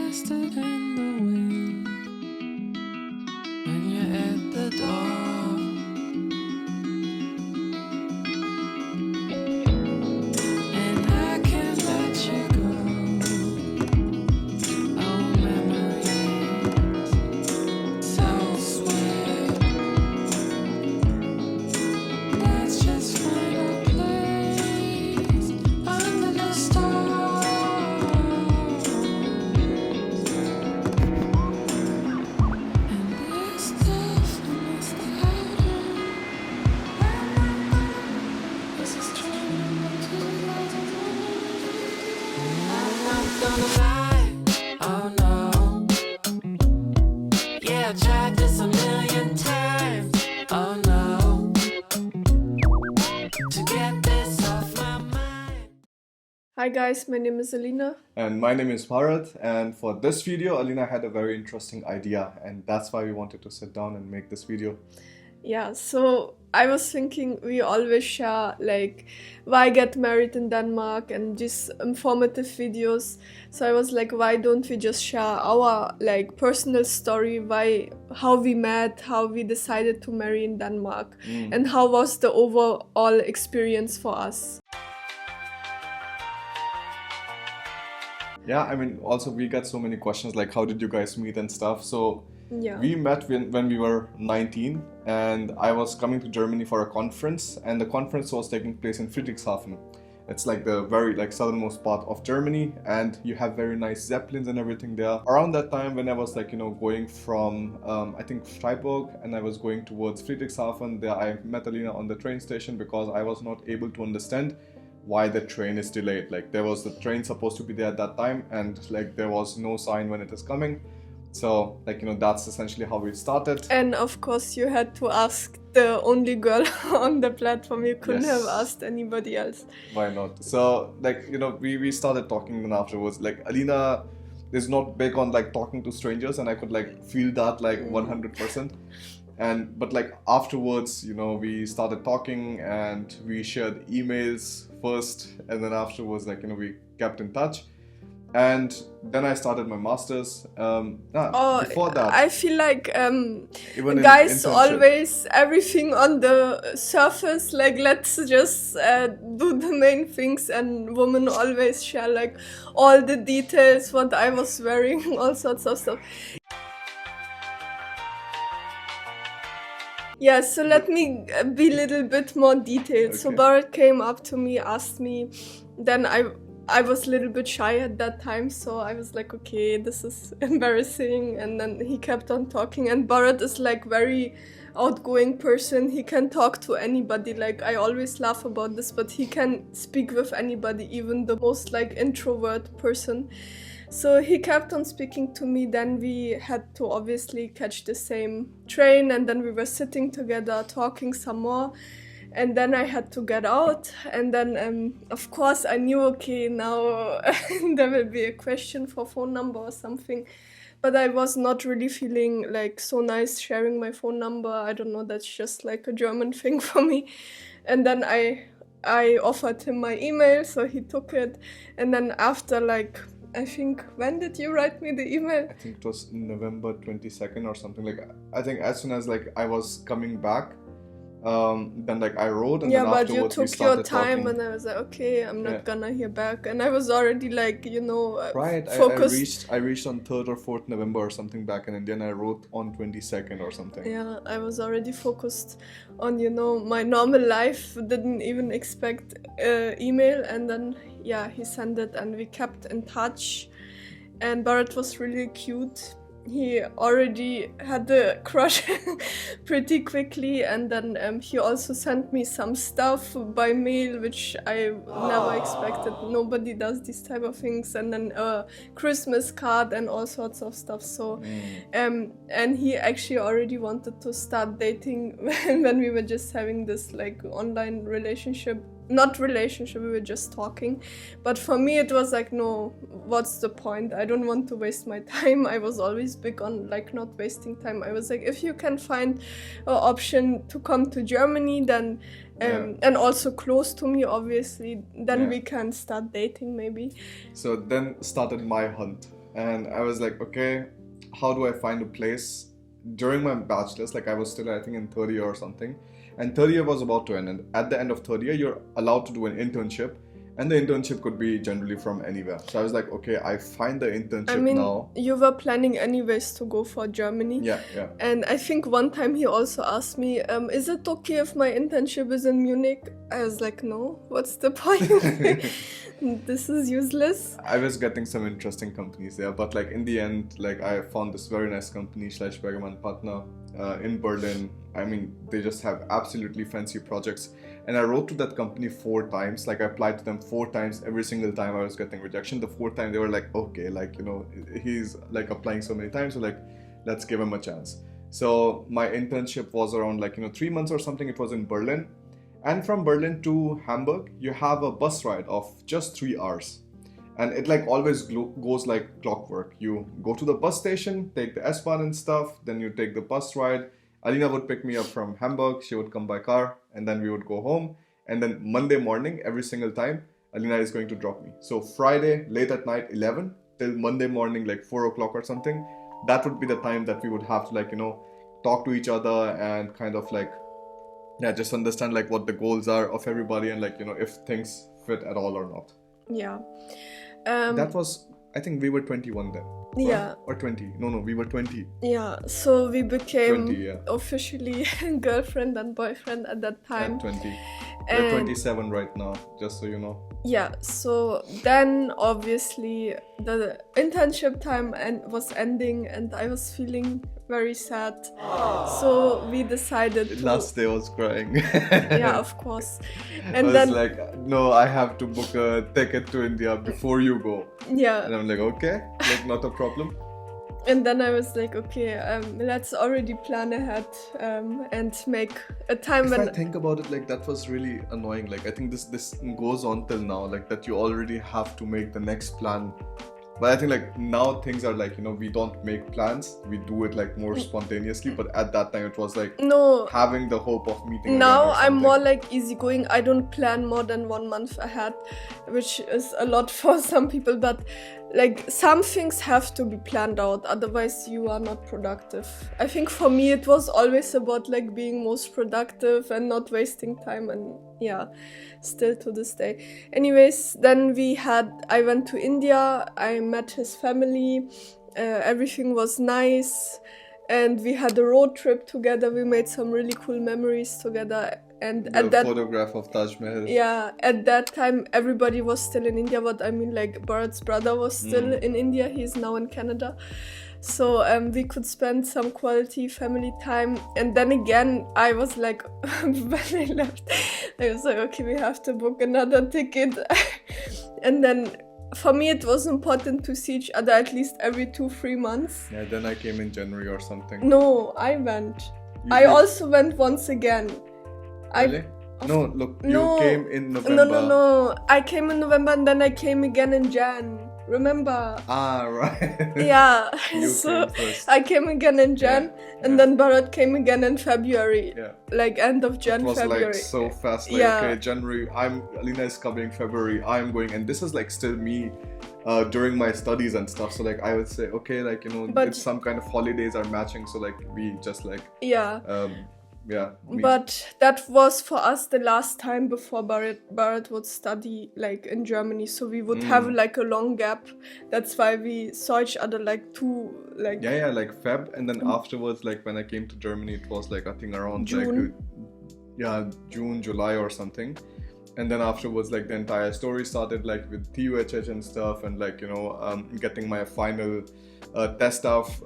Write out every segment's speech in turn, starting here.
faster than the wind when you're at the door. And I can't let you go. Oh, memories so sweet. Let's just find a place under the stars. And this stuff is cloudy. This is turning into I'm not gonna lie, oh no. Yeah, I tried this a million times, oh no. To get this off my mind. Hi guys, my name is Alina. And my name is Bharat, and for this video, Alina had a very interesting idea, and that's why we wanted to sit down and make this video. Yeah, so I was thinking we always share like why get married in Denmark and just informative videos. So I was like, why don't we just share our like personal story, how we met, how we decided to marry in Denmark, and how was the overall experience for us. Yeah, I mean, also we got so many questions like, how did you guys meet and stuff? So Yeah. we met when we were 19, and I was coming to Germany for a conference, and the conference was taking place in Friedrichshafen. It's like the very like southernmost part of Germany, and you have very nice zeppelins and everything there. Around that time, when I was like, going from I think Freiburg, and I was going towards Friedrichshafen, there I met Alina on the train station because I was not able to understand why the train is delayed. Like there was the train supposed to be there at that time, and like there was no sign when it is coming. So like that's essentially how we started. And of course you had to ask the only girl on the platform. You couldn't Yes. have asked anybody else. Why not? So like we started talking, and afterwards like Alina is not big on like talking to strangers, and I could like feel that like 100%. But like afterwards, we started talking, and we shared emails first, and then afterwards like we kept in touch. And then I started my masters. Before that, I feel like even in guys internship. always everything on the surface, like let's just do the main things, and women always share like all the details, what I was wearing, all sorts of stuff. Yeah, so let me be a little bit more detailed. So Okay. Bharat came up to me, asked me, then I was a little bit shy at that time, so I was like, okay, this is embarrassing. And then he kept on talking, and Bharat is like very outgoing person. He can talk to anybody. Like I always laugh about this, but he can speak with anybody, even the most like introvert person. So he kept on speaking to me. Then we had to obviously catch the same train, and then we were sitting together talking some more. And then I had to get out, and then of course I knew, okay, now there will be a question for phone number or something, but I was not really feeling like so nice sharing my phone number. I don't know, that's just like a German thing for me. And then I offered him my email, so he took it. And then after like, I think, when did you write me the email? I think it was November 22nd or something. Like I think as soon as like I was coming back, then like I wrote, and Yeah, then but you afterwards we took your started time, talking. and I was like, okay, I'm not Yeah. gonna hear back. And I was already like, Right, focused. I reached on 3rd or 4th November or something back in India, and I wrote on 22nd or something. Yeah, I was already focused on, my normal life. Didn't even expect email. And then, yeah, he sent it, and we kept in touch. And Bharat was really cute. He already had a crush pretty quickly, and then he also sent me some stuff by mail, which I never expected. Nobody does these type of things. And then a Christmas card and all sorts of stuff. So, and he actually already wanted to start dating when we were just having this like online relationship. Not relationship, we were just talking. But for me it was like, no, what's the point? I don't want to waste my time. I was always big on like not wasting time. I was like, if you can find an option to come to Germany, then and also close to me, obviously, then we can start dating maybe. So then started my hunt. and I was like, okay, how do I find a place? During my bachelor's, like I was still, I think, in third year or something, and third year was about to end. And at the end of third year, you're allowed to do an internship, and the internship could be generally from anywhere. So I was like, okay, I find the internship I mean, now. you were planning anyways to go for Germany. Yeah, yeah. And I think one time he also asked me, is it okay if my internship is in Munich? I was like, no, what's the point? This is useless. I was getting some interesting companies there, but like in the end, like I found this very nice company, Schleichbergermann Partner, in Berlin. I mean, they just have absolutely fancy projects. And I wrote to that company 4 times. Like I applied to them 4 times. Every single time I was getting rejection. The 4th time they were like, okay, like, you know, he's like applying so many times, so like, let's give him a chance. So my internship was around like, you know, 3 months or something. It was in Berlin. And from Berlin to Hamburg, you have a bus ride of just 3 hours. And it like always goes like clockwork. You go to the bus station, take the S-Bahn and stuff, then you take the bus ride. Alina would pick me up from Hamburg, she would come by car, and then we would go home. And then Monday morning, every single time, Alina is going to drop me. So Friday, late at night, 11, till Monday morning, like 4 o'clock or something, that would be the time that we would have to like, you know, talk to each other and kind of like, yeah, just understand like what the goals are of everybody and like, you know, if things fit at all or not. Yeah. That was, I think we were 21 then. Yeah. Or 20. No, we were 20. Yeah, so we became 20, yeah. officially girlfriend and boyfriend at that time. At 20. And We're 27 right now, just so you know. yeah, so then obviously the internship time was ending and I was feeling very sad. So we decided to... Last day I was crying. Yeah, of course. I And was then... like, no, I have to book a ticket to India before you go. Yeah. And I'm like, okay, like not a problem. And then I was like, okay, let's already plan ahead and make a time If when... I think about it, like that was really annoying. Like I think this goes on till now, like that you already have to make the next plan. But I think like now things are like, you know, we don't make plans, we do it like more spontaneously. But at that time it was like No. having the hope of meeting. Now again or I'm something. more like easygoing. I don't plan more than 1 month ahead, which is a lot for some people, but like some things have to be planned out, otherwise you are not productive. I think for me it was always about like being most productive and not wasting time, and yeah, still to this day. Anyways, then I went to India, I met his family, everything was nice, and we had a road trip together. We made some really cool memories together. And The at that photograph of Taj Mahal. yeah, at that time everybody was still in India, but I mean like Bharat's brother was still in India, he's now in Canada. So we could spend some quality family time. And then again, I was like, when I left, I was like, okay, we have to book another ticket. And then for me it was important to see each other at least every 2-3 months. Yeah, then I came in January or something. No, I went. You I did? also went once again. Really? No, look, No. you came in November. No. I came in November and then I came again in Jan. Remember? Ah, right. Yeah. You So came first. I came again in Jan, and yeah. then Bharat came again in February. Yeah. Like end of Jan, It was February. like so fast. Like, Yeah. okay, January, Alina is coming, February, I'm going. And this is like still me during my studies and stuff. So like I would say, okay, like, you know, But- it's some kind of holidays are matching. So like we just like, Yeah. meet. But that was for us the last time before Bharat would study like in Germany. So we would have like a long gap. That's why we saw each other like Yeah, like Feb, and then afterwards, like when I came to Germany, it was like I think around June. like June, July or something. And then afterwards, like the entire story started like with TUHH and stuff, and like, you know, getting my final test staff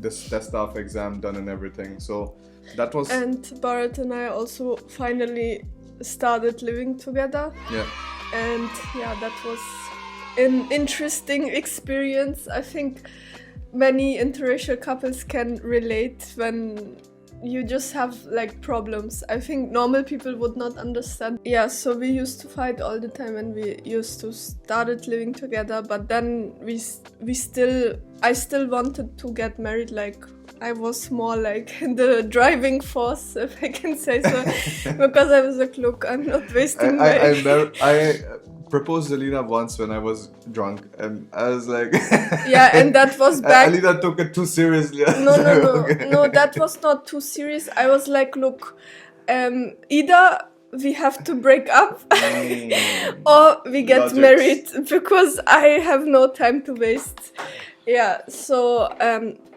this test staff exam done and everything. So that was And Bharat and I also finally started living together. yeah. And yeah, that was an interesting experience. I think many interracial couples can relate when you just have like problems. I think normal people would not understand. Yeah, so we used to fight all the time when we used to started living together, but then I still wanted to get married. Like I was more like the driving force, if I can say so, because I was like, look, I'm not wasting my... proposed Alina once when I was drunk, and I was like, Yeah, and that was back. Alina took it too seriously. No, that was not too serious. I was like, look, either we have to break up or we get Logics. married, because I have no time to waste. Yeah, so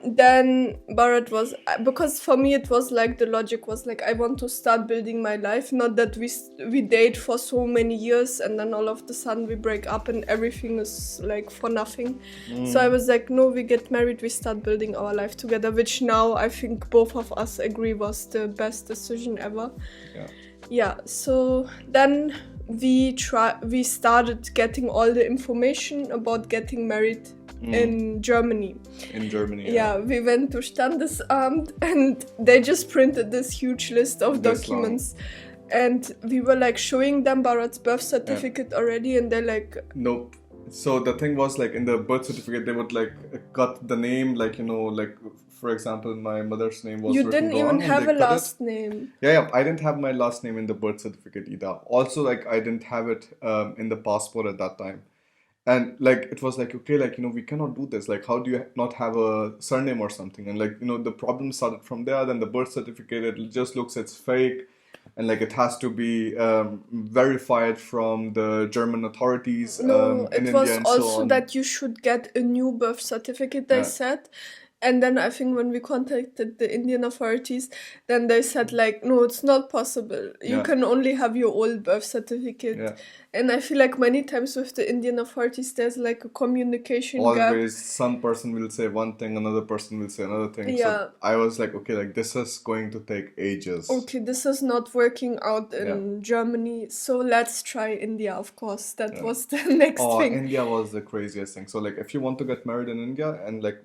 then Bharat was, because for me it was like, the logic was like, I want to start building my life, not that we date for so many years and then all of the sudden we break up and everything is like for nothing. So I was like, no, we get married, we start building our life together, which now I think both of us agree was the best decision ever. Yeah, so then we started getting all the information about getting married in Germany. In Germany, Yeah, we went to Standesamt and they just printed this huge list of This documents. And we were like showing them Bharat's birth certificate already, and they're like, Nope. So the thing was, like, in the birth certificate, they would like cut the name, like, you know, like, for example, my mother's name was you written didn't wrong, even and have they a cut it. last name. Yeah, I didn't have my last name in the birth certificate either. Also, like, I didn't have it in the passport at that time. And like, it was like, okay, like, you know, we cannot do this. Like, how do you not have a surname or something? And like, you know, the problem started from there. Then the birth certificate, it just looks, it's fake. And like, it has to be verified from the German authorities No, in it was India and so also on. that you should get a new birth certificate, they said. And then I think when we contacted the Indian authorities, then they said like, no, it's not possible. You can only have your old birth certificate. Yeah. And I feel like many times with the Indian authorities, there's like a communication gap. Always some person will say one thing, another person will say another thing. Yeah. So I was like, okay, like, this is going to take ages. Okay, this is not working out in Germany, so let's try India, of course. That was the next thing. India was the craziest thing. So like, if you want to get married in India, and like,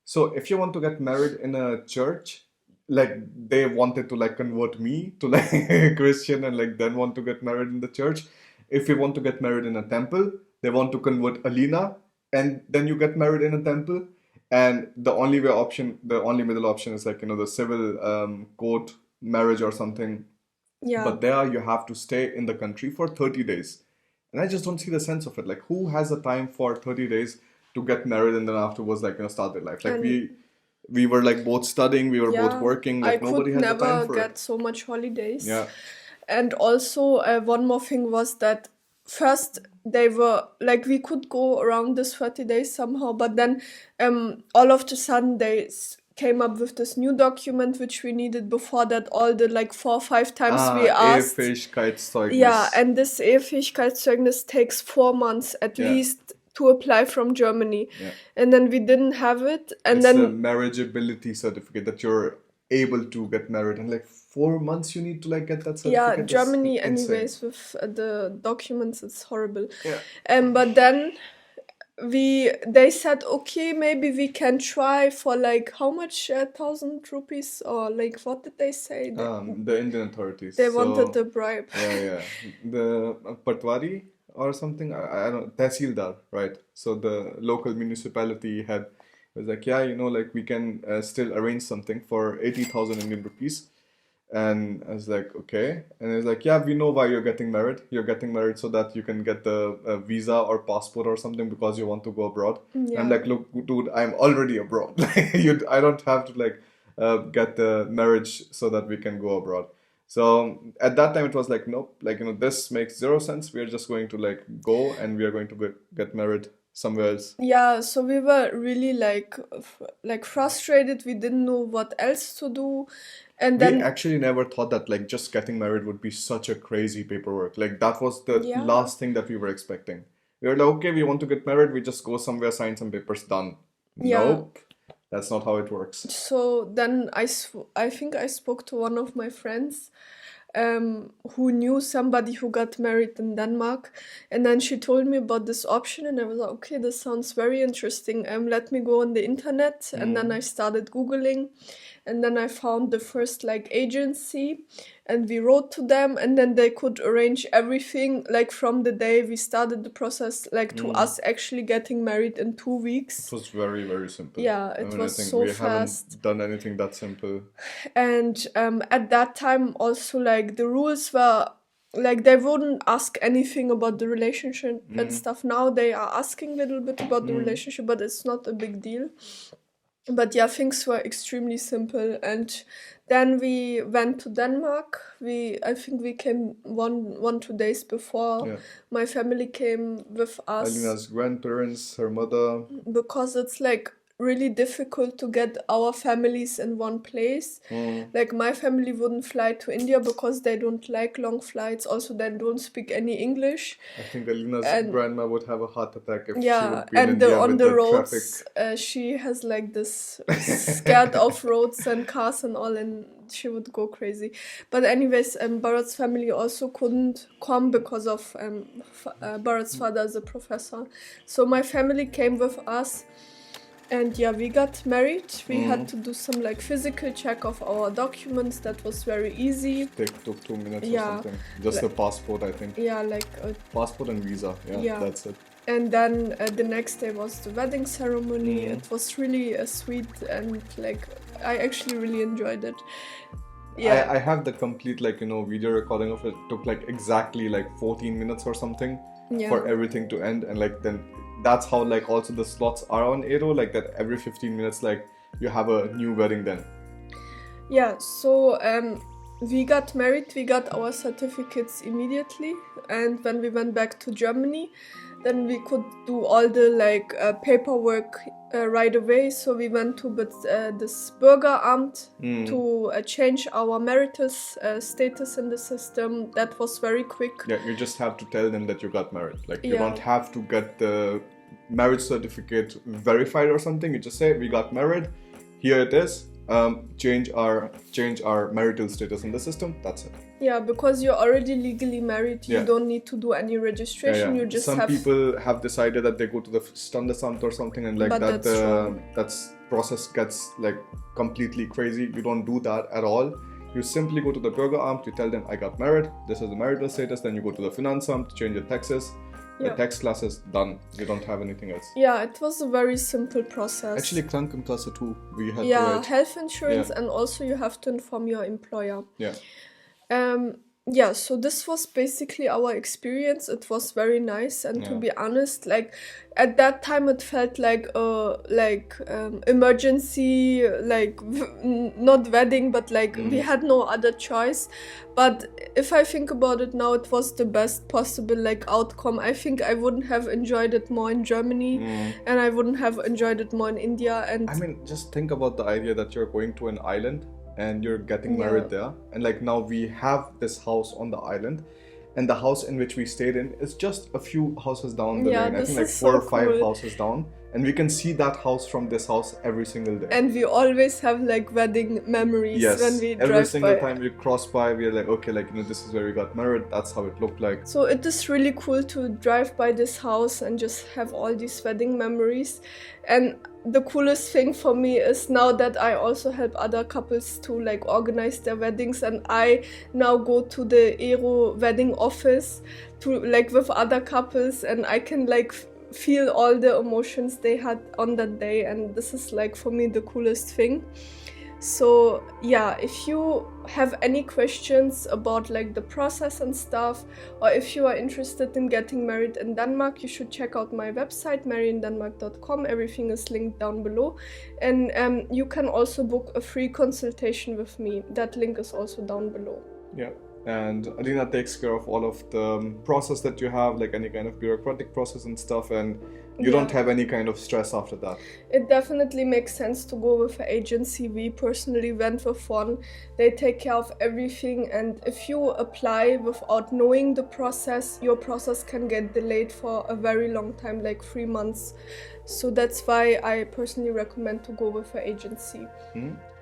so if you want to get married in a church, like, they wanted to like convert me to like a Christian, and like then want to get married in the church. If you want to get married in a temple, they want to convert Alina, and then you get married in a temple. And the only middle option is like, you know, the civil court marriage or something. Yeah. But there you have to stay in the country for 30 days. And I just don't see the sense of it. Like, who has the time for 30 days to get married and then afterwards, like, you know, start their life? Like, we were like both studying, we were both working, like, nobody had the time for it. I could never get so much holidays. Yeah. And also, one more thing was that first they were like, we could go around this 30 days somehow, but then all of a sudden they came up with this new document which we needed before that all the like 4 or 5 times we asked. Ehefähigkeitszeugnis. Yeah, and this Ehefähigkeitszeugnis takes 4 months at least to apply from Germany. Yeah. And then we didn't have it. And it's then a marriageability certificate that you're able to get married, and like 4 months you need to like get that certificate. Yeah, Germany anyways with the documents, it's horrible. Yeah. But then they said, okay, maybe we can try for like how much, 1,000 rupees, or like what did they say? The Indian authorities. They wanted the bribe. Yeah. The Patwari or something. I don't. Tehsildar, right? So the local municipality was like, yeah, you know, like, we can still arrange something for 80,000 Indian rupees. And I was like, okay. And it's like, yeah, we know why you're getting married. You're getting married so that you can get the visa or passport or something because you want to go abroad. Yeah. I'm like, look, dude, I'm already abroad. I don't have to like get the marriage so that we can go abroad. So at that time it was like, nope, like, you know, this makes zero sense. We're just going to like go and we are going to get married somewhere else. Yeah, so we were really like frustrated. We didn't know what else to do. And then we actually never thought that like just getting married would be such a crazy paperwork. Like, that was the last thing that we were expecting. We were like, okay, we want to get married, we just go somewhere, sign some papers, done. Yeah. Nope. That's not how it works. So then I think I spoke to one of my friends who knew somebody who got married in Denmark, and then she told me about this option, and I was like, okay, this sounds very interesting. Let me go on the internet, and then I started Googling, and then I found the first like agency, and we wrote to them, and then they could arrange everything like from the day we started the process, like to us actually getting married in 2 weeks. It was very, very simple. Yeah, it was so fast. We haven't done anything that simple. And at that time also like the rules were like they wouldn't ask anything about the relationship and stuff. Now they are asking a little bit about the relationship, but it's not a big deal. But yeah, things were extremely simple. And then we went to Denmark. I think we came 2 days before. Yeah. My family came with us Alina's grandparents, her mother. because it's like really difficult to get our families in one place. Like my family wouldn't fly to India because they don't like long flights. Also, they don't speak any English. I think Alina's grandma would have a heart attack if she Yeah, would be in and India on with the the roads, traffic. she has like this scared of roads and cars and all, and she would go crazy. But anyways, Bharat's family also couldn't come because of Bharat's father is a professor. So my family came with us. And yeah, we got married. We had to do some like physical check of our documents. That was very easy. Took 2 minutes Yeah. or something. Just the passport, I think. Yeah, like Passport and visa. Yeah. That's it. and then the next day was the wedding ceremony. It was really sweet, and like I actually really enjoyed it. Yeah. I have the complete video recording of it. It took like exactly like 14 minutes or something for everything to end, and like then that's how like also the slots are on Aero, like that every 15 minutes like you have a new wedding then. Yeah, so we got married, we got our certificates immediately, and when we went back to Germany, then we could do all the like paperwork right away. So we went to this Bürgeramt to change our marital status in the system. That was very quick. Yeah, you just have to tell them that you got married. Like you don't have to get the marriage certificate verified or something. You just say we got married. Here it is. Change our marital status in the system. That's it. Yeah, because you're already legally married, you don't need to do any registration. You just Some people have decided that they go to the Standesamt or something, and like But that's process gets like completely crazy. You don't do that at all. You simply go to the Bürgeramt, you tell them I got married, this is the marital status, then you go to the Finanzamt, change your taxes. The tax class is done. You don't have anything else. Yeah, it was a very simple process. Actually, Krankenkasse too. We had to write. Health insurance, and also you have to inform your employer. Yeah. So this was basically our experience. It was very nice, and to be honest, like at that time it felt like emergency, like not wedding, but like we had no other choice. But if I think about it now, it was the best possible like outcome. I think I wouldn't have enjoyed it more in Germany, and I wouldn't have enjoyed it more in India. And I mean, just think about the idea that you're going to an island and you're getting married there, and like now we have this house on the island, and the house in which we stayed in is just a few houses down the lane. I think like 4 or 5 houses down, and we can see that house from this house every single day. And we always have like wedding memories when we drive by. Every single time we cross by, we're like, okay, like this is where we got married. That's how it looked like. So it is really cool to drive by this house and just have all these wedding memories. And the coolest thing for me is now that I also help other couples to like organize their weddings, and I now go to the Aero wedding office to like with other couples, and I can like feel all the emotions they had on that day, and this is like for me the coolest thing. So yeah, if you have any questions about like the process and stuff, or if you are interested in getting married in Denmark, you should check out my website marryindenmark.com. Everything is linked down below, and you can also book a free consultation with me. That link is also down below. Yeah. And Alina takes care of all of the process that you have, like any kind of bureaucratic process and stuff, and you don't have any kind of stress after that. It definitely makes sense to go with an agency. We personally went with one. They take care of everything, and if you apply without knowing the process, your process can get delayed for a very long time, like 3 months. So that's why I personally recommend to go with an agency.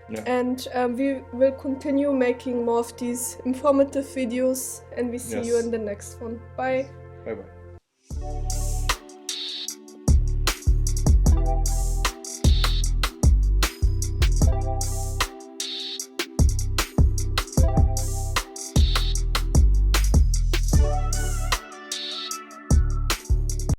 Yeah. And we will continue making more of these informative videos, and we see you in the next one. Bye. Bye bye.